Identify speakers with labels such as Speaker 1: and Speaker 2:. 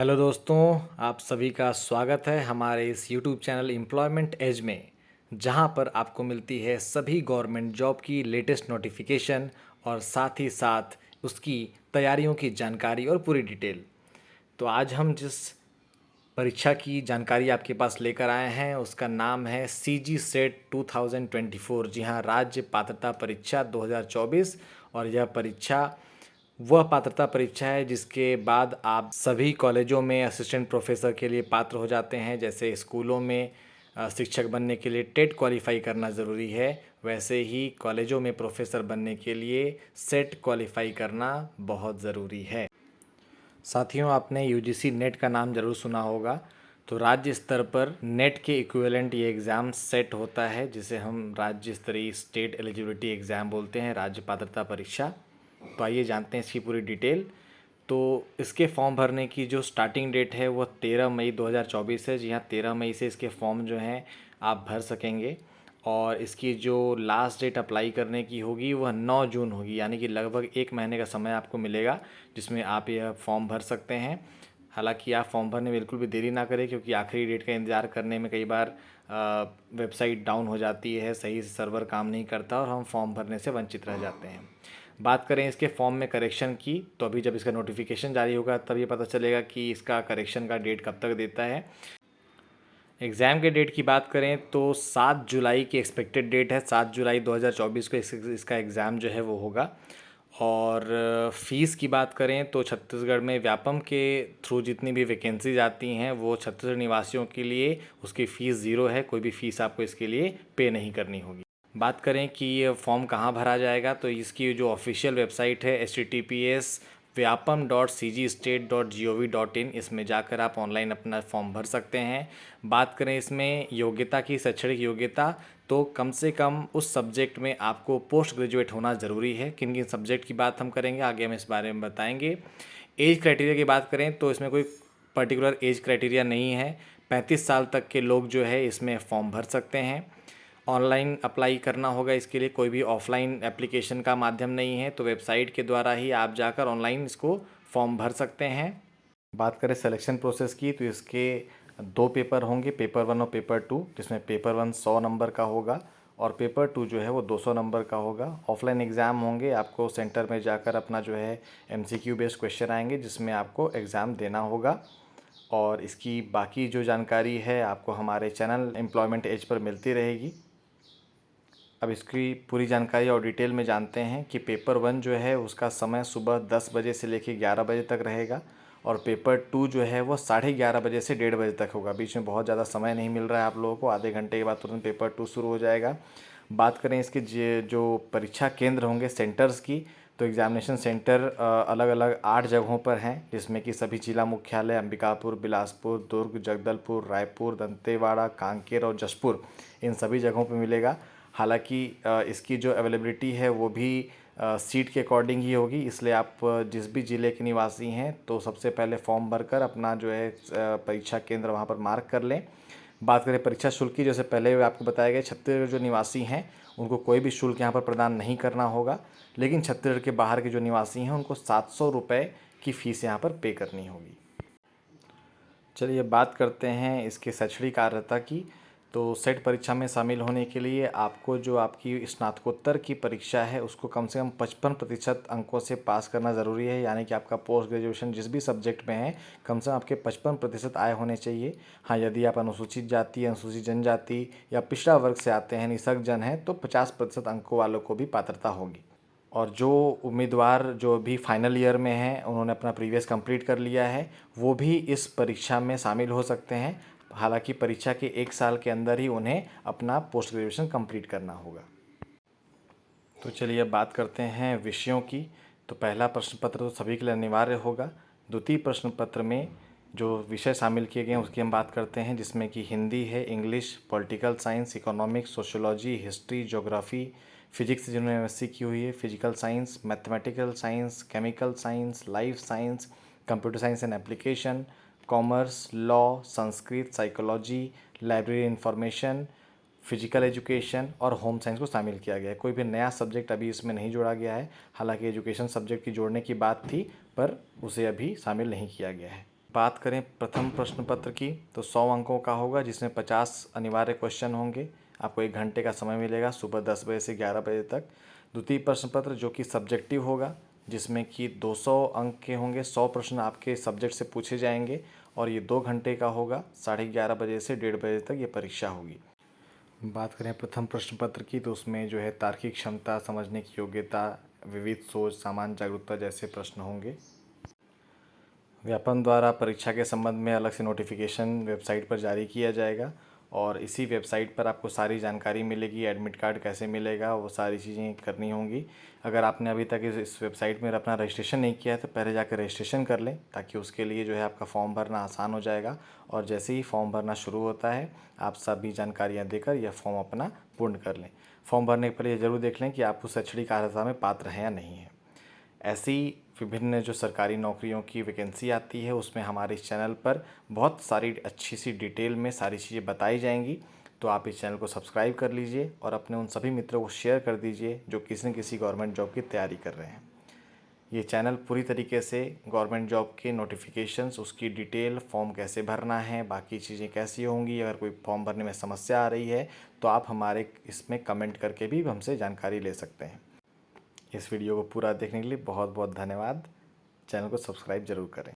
Speaker 1: Hello दोस्तों, आप सभी का स्वागत है हमारे इस यूट्यूब चैनल एम्प्लॉयमेंट एज में, जहां पर आपको मिलती है सभी गवर्नमेंट जॉब की लेटेस्ट नोटिफिकेशन और साथ ही साथ उसकी तैयारियों की जानकारी और पूरी डिटेल। तो आज हम जिस परीक्षा की जानकारी आपके पास लेकर आए हैं उसका नाम है CG सेट 2024। जी हाँ, राज्य पात्रता परीक्षा 2024। और यह परीक्षा वह पात्रता परीक्षा है जिसके बाद आप सभी कॉलेजों में असिस्टेंट प्रोफेसर के लिए पात्र हो जाते हैं। जैसे स्कूलों में शिक्षक बनने के लिए टेट क्वालिफाई करना ज़रूरी है, वैसे ही कॉलेजों में प्रोफेसर बनने के लिए सेट क्वालिफाई करना बहुत ज़रूरी है। साथियों, आपने UGC नेट का नाम ज़रूर सुना होगा। तो राज्य स्तर पर नेट के इक्विवेलेंट ये एग्ज़ाम सेट होता है, जिसे हम राज्य स्तरीय स्टेट एलिजिबिलिटी एग्ज़ाम बोलते हैं, राज्य पात्रता परीक्षा। तो आइए जानते हैं इसकी पूरी डिटेल। तो इसके फॉर्म भरने की जो स्टार्टिंग डेट है वो 13 मई 2024 है। जी हाँ, 13 मई से इसके फॉर्म जो हैं आप भर सकेंगे। और इसकी जो लास्ट डेट अप्लाई करने की होगी वह 9 जून होगी, यानी कि लगभग एक महीने का समय आपको मिलेगा जिसमें आप यह फॉर्म भर सकते हैं। हालांकि आप फॉर्म भरने में बिल्कुल भी देरी ना करें, क्योंकि आखिरी डेट का इंतज़ार करने में कई बार वेबसाइट डाउन हो जाती है, सही से सर्वर काम नहीं करता और हम फॉर्म भरने से वंचित रह जाते हैं। बात करें इसके फॉर्म में करेक्शन की, तो अभी जब इसका नोटिफिकेशन जारी होगा तब ये पता चलेगा कि इसका करेक्शन का डेट कब तक देता है। एग्ज़ाम के डेट की बात करें तो 7 जुलाई की एक्सपेक्टेड डेट है। 7 जुलाई 2024 को इसका एग्ज़ाम जो है वो होगा। और फ़ीस की बात करें तो छत्तीसगढ़ में व्यापम के थ्रू जितनी भी वैकेंसीज आती हैं वो छत्तीसगढ़ निवासियों के लिए उसकी फ़ीस ज़ीरो है। कोई भी फ़ीस आपको इसके लिए पे नहीं करनी होगी। बात करें कि ये फॉर्म कहाँ भरा जाएगा, तो इसकी जो ऑफिशियल वेबसाइट है https://vyapam.cgstate.gov.in, इसमें जाकर आप ऑनलाइन अपना फॉर्म भर सकते हैं। बात करें इसमें योग्यता की, शैक्षणिक योग्यता, तो कम से कम उस सब्जेक्ट में आपको पोस्ट ग्रेजुएट होना ज़रूरी है। किन किन सब्जेक्ट की बात हम करेंगे आगे, हम इस बारे में बताएंगे। एज क्राइटेरिया की बात करें तो इसमें कोई पर्टिकुलर एज क्राइटेरिया नहीं है। 35 साल तक के लोग जो है इसमें फ़ॉर्म भर सकते हैं। ऑनलाइन अप्लाई करना होगा इसके लिए, कोई भी ऑफलाइन एप्लीकेशन का माध्यम नहीं है, तो वेबसाइट के द्वारा ही आप जाकर ऑनलाइन इसको फॉर्म भर सकते हैं। बात करें सिलेक्शन प्रोसेस की, तो इसके 2 पेपर होंगे, पेपर 1 और पेपर 2, जिसमें पेपर 1 100 नंबर का होगा और पेपर 2 जो है वो 200 नंबर का होगा। ऑफलाइन एग्ज़ाम होंगे, आपको सेंटर में जाकर अपना जो है MCQ बेस्ड क्वेश्चन आएंगे जिसमें आपको एग्ज़ाम देना होगा। और इसकी बाकी जो जानकारी है आपको हमारे चैनल एम्प्लॉयमेंट एज पर मिलती रहेगी। अब इसकी पूरी जानकारी और डिटेल में जानते हैं कि पेपर 1 जो है उसका समय सुबह 10 बजे से लेकर 11 बजे तक रहेगा और पेपर 2 जो है वो 11:30 बजे से 1:30 बजे तक होगा। बीच में बहुत ज़्यादा समय नहीं मिल रहा है आप लोगों को, आधे घंटे के बाद तुरंत पेपर 2 शुरू हो जाएगा। बात करें इसके जो परीक्षा केंद्र होंगे, सेंटर्स की, तो एग्ज़ामिनेशन सेंटर अलग अलग 8 जगहों पर हैं, जिसमें कि सभी जिला मुख्यालय अंबिकापुर, बिलासपुर, दुर्ग, जगदलपुर, रायपुर, दंतेवाड़ा, कांकेर और जशपुर, इन सभी जगहों पर मिलेगा। हालांकि इसकी जो अवेलेबिलिटी है वो भी सीट के अकॉर्डिंग ही होगी, इसलिए आप जिस भी ज़िले के निवासी हैं तो सबसे पहले फॉर्म भरकर अपना जो है परीक्षा केंद्र वहाँ पर मार्क कर लें। बात करें परीक्षा शुल्क की, जैसे पहले आपको बताया गया, छत्तीसगढ़ जो निवासी हैं उनको कोई भी शुल्क यहाँ पर प्रदान नहीं करना होगा, लेकिन छत्तीसगढ़ के बाहर के जो निवासी हैं उनको 700 रुपये की फ़ीस यहाँ पर पे करनी होगी। चलिए बात करते हैं इसके शैक्षणिक अर्हता की। तो सेट परीक्षा में शामिल होने के लिए आपको जो आपकी स्नातकोत्तर की परीक्षा है उसको कम से कम 55% अंकों से पास करना ज़रूरी है, यानी कि आपका पोस्ट ग्रेजुएशन जिस भी सब्जेक्ट में है कम से कम आपके 55% आए होने चाहिए। हाँ, यदि आप अनुसूचित जाति, अनुसूचित जनजाति या पिछड़ा वर्ग से आते हैं, निःशक्त जन हैं, तो 50% अंकों वालों को भी पात्रता होगी। और जो उम्मीदवार जो भी फाइनल ईयर में हैं उन्होंने अपना प्रीवियस कंप्लीट कर लिया है वो भी इस परीक्षा में शामिल हो सकते हैं। हालांकि परीक्षा के 1 साल के अंदर ही उन्हें अपना पोस्ट ग्रेजुएशन कंप्लीट करना होगा। तो चलिए अब बात करते हैं विषयों की। तो पहला प्रश्न पत्र तो सभी के लिए अनिवार्य होगा। द्वितीय प्रश्न पत्र में जो विषय शामिल किए गए हैं उसकी हम बात करते हैं, जिसमें कि हिंदी है, English, political science, economics, sociology, history, geography, physics जिन्होंने एमएससी की हुई है, physical science, mathematical science, chemical science, life science, computer science and application, commerce, law, Sanskrit, psychology, library information, physical education और होम साइंस को शामिल किया गया है। कोई भी नया सब्जेक्ट अभी इसमें नहीं जोड़ा गया है। हालांकि एजुकेशन सब्जेक्ट की जोड़ने की बात थी पर उसे अभी शामिल नहीं किया गया है। बात करें प्रथम प्रश्न पत्र की तो 100 अंकों का होगा, जिसमें 50 अनिवार्य क्वेश्चन होंगे। आपको 1 घंटे का समय मिलेगा, सुबह 10 बजे से 11 बजे तक। द्वितीय प्रश्न पत्र जो कि सब्जेक्टिव होगा, जिसमें कि 200 अंक के होंगे, 100 प्रश्न आपके सब्जेक्ट से पूछे जाएंगे और ये 2 घंटे का होगा। 11:30 बजे से 1:30 बजे तक ये परीक्षा होगी। बात करें प्रथम प्रश्न पत्र की तो उसमें जो है तार्किक क्षमता, समझने की योग्यता, विविध सोच, सामान्य जागरूकता जैसे प्रश्न होंगे। व्यापम द्वारा परीक्षा के संबंध में अलग से नोटिफिकेशन वेबसाइट पर जारी किया जाएगा और इसी वेबसाइट पर आपको सारी जानकारी मिलेगी। एडमिट कार्ड कैसे मिलेगा, वो सारी चीज़ें करनी होंगी। अगर आपने अभी तक इस वेबसाइट में अपना रजिस्ट्रेशन नहीं किया है तो पहले जाकर रजिस्ट्रेशन कर लें, ताकि उसके लिए जो है आपका फॉर्म भरना आसान हो जाएगा। और जैसे ही फॉर्म भरना शुरू होता है, आप सभी जानकारियाँ देकर यह फॉर्म अपना पूर्ण कर लें। फॉर्म भरने के पहले ये ज़रूर देख लें कि आप उस शैक्षणिक अर्हता में पात्र हैं या नहीं है। ऐसी विभिन्न जो सरकारी नौकरियों की वैकेंसी आती है, उसमें हमारे इस चैनल पर बहुत सारी अच्छी सी डिटेल में सारी चीज़ें बताई जाएंगी। तो आप इस चैनल को सब्सक्राइब कर लीजिए और अपने उन सभी मित्रों को शेयर कर दीजिए जो किसी न किसी गवर्नमेंट जॉब की तैयारी कर रहे हैं। ये चैनल पूरी तरीके से गवर्नमेंट जॉब के नोटिफिकेशंस, उसकी डिटेल, फॉर्म कैसे भरना है, बाकी चीज़ें कैसी होंगी, अगर कोई फॉर्म भरने में समस्या आ रही है तो आप हमारे इसमें कमेंट करके भी हमसे जानकारी ले सकते हैं। इस वीडियो को पूरा देखने के लिए बहुत बहुत धन्यवाद। चैनल को सब्सक्राइब ज़रूर करें।